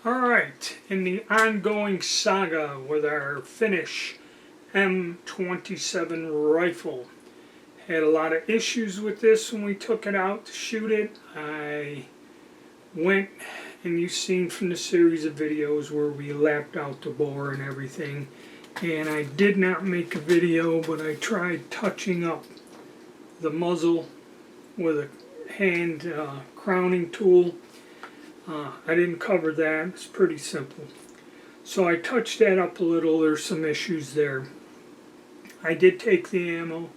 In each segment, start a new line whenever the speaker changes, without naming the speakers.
Alright, in the ongoing saga with our Finnish M27 rifle. Had a lot of issues with this when we took it out to shoot it. I went, and you've seen from the series of videos where we lapped out the bore and everything. And I did not make a video, but I tried touching up the muzzle with a hand crowning tool. I didn't cover that. It's pretty simple. So I touched that up a little. There's some issues there. I did take the ammo,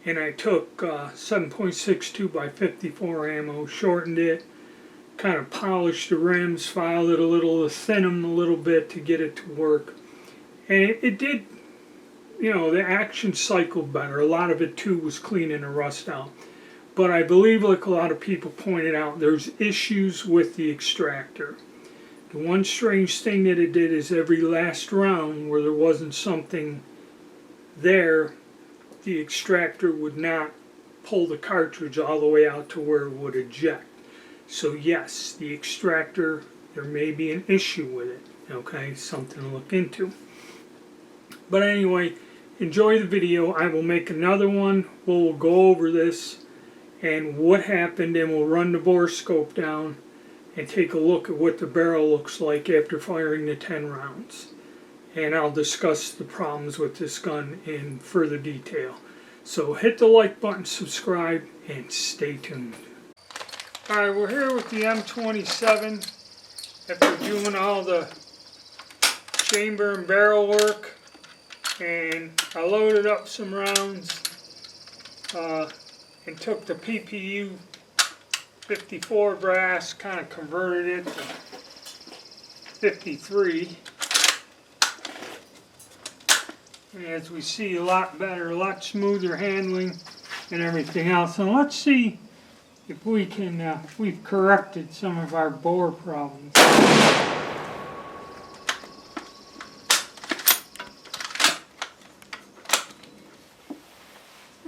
and I took 7.62 by 54 ammo, shortened it, kind of polished the rims, filed it a little to thin them a little bit to get it to work. And it did, the action cycled better. A lot of it too was cleaning the rust out. But I believe, like a lot of people pointed out, there's issues with the extractor. The one strange thing that it did is every last round where there wasn't something there, the extractor would not pull the cartridge all the way out to where it would eject. So yes, the extractor, there may be an issue with it. Okay, something to look into. But anyway, enjoy the video. I will make another one. We'll go over this and what happened, and we'll run the bore scope down and take a look at what the barrel looks like after firing the 10 rounds. And I'll discuss the problems with this gun in further detail. So hit the like button, subscribe, and stay tuned. Alright, we're here with the M27 after doing all the chamber and barrel work, and I loaded up some rounds and took the PPU 54 brass, kind of converted it to 53. And as we see, a lot better, a lot smoother handling and everything else. And let's see if we can, we've corrected some of our bore problems.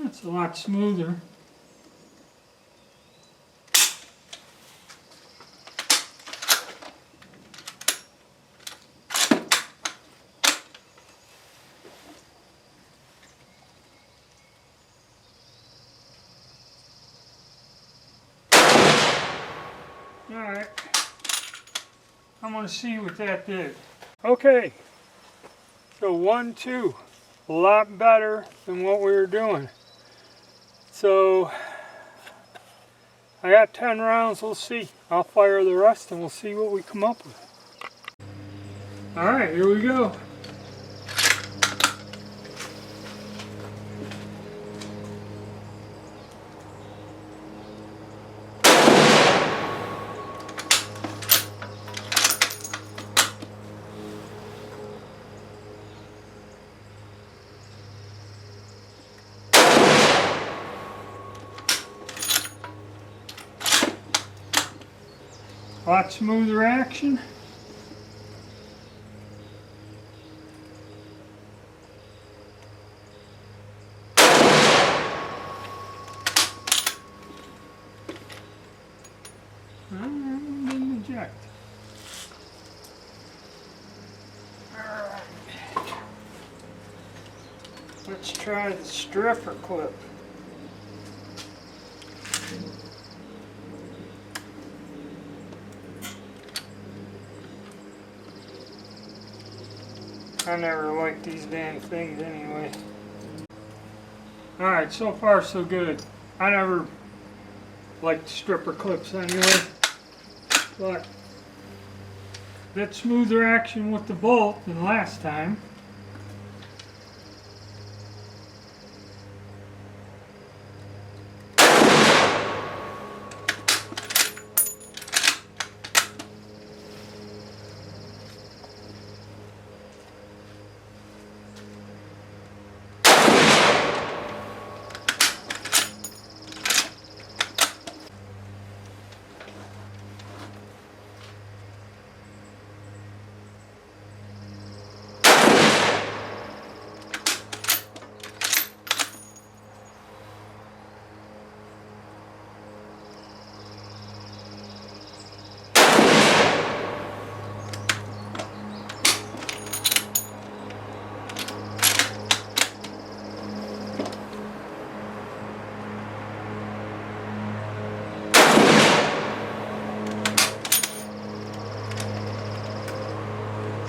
That's a lot smoother. Alright, I'm going to see what that did. Okay, so 1, 2, a lot better than what we were doing. So, I got 10 rounds, we'll see. I'll fire the rest and we'll see what we come up with. Alright, here we go. A lot smoother action. Didn't eject. Alright. Let's try the stripper clip. I never liked these damn things anyway. Alright, so far so good. I never liked stripper clips anyway. But bit smoother action with the bolt than last time.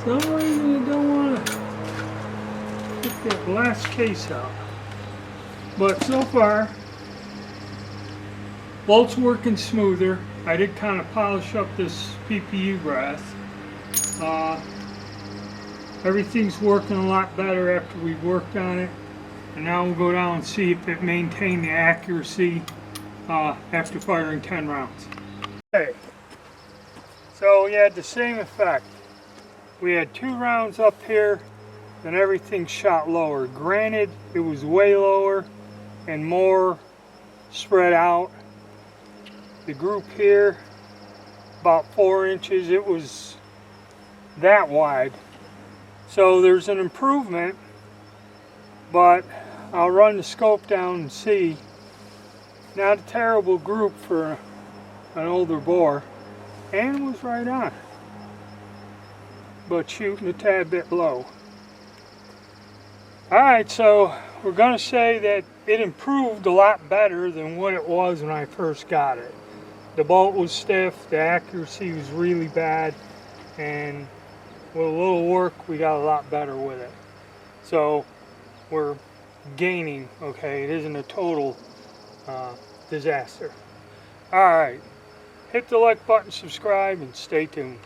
some reason you don't want to get that last case out. But so far, bolt's working smoother. I did kind of polish up this PPU brass. Everything's working a lot better after we worked on it. And now we'll go down and see if it maintained the accuracy after firing 10 rounds. Okay, so we had the same effect. We had 2 rounds up here, then everything shot lower. Granted, it was way lower and more spread out. The group here, about 4 inches, it was that wide. So there's an improvement, but I'll run the scope down and see. Not a terrible group for an older bore, and was right on, but shooting a tad bit low. Alright, so we're going to say that it improved a lot better than what it was when I first got it. The bolt was stiff, the accuracy was really bad, and with a little work we got a lot better with it. So we're gaining, okay? It isn't a total disaster. Alright, hit the like button, subscribe, and stay tuned.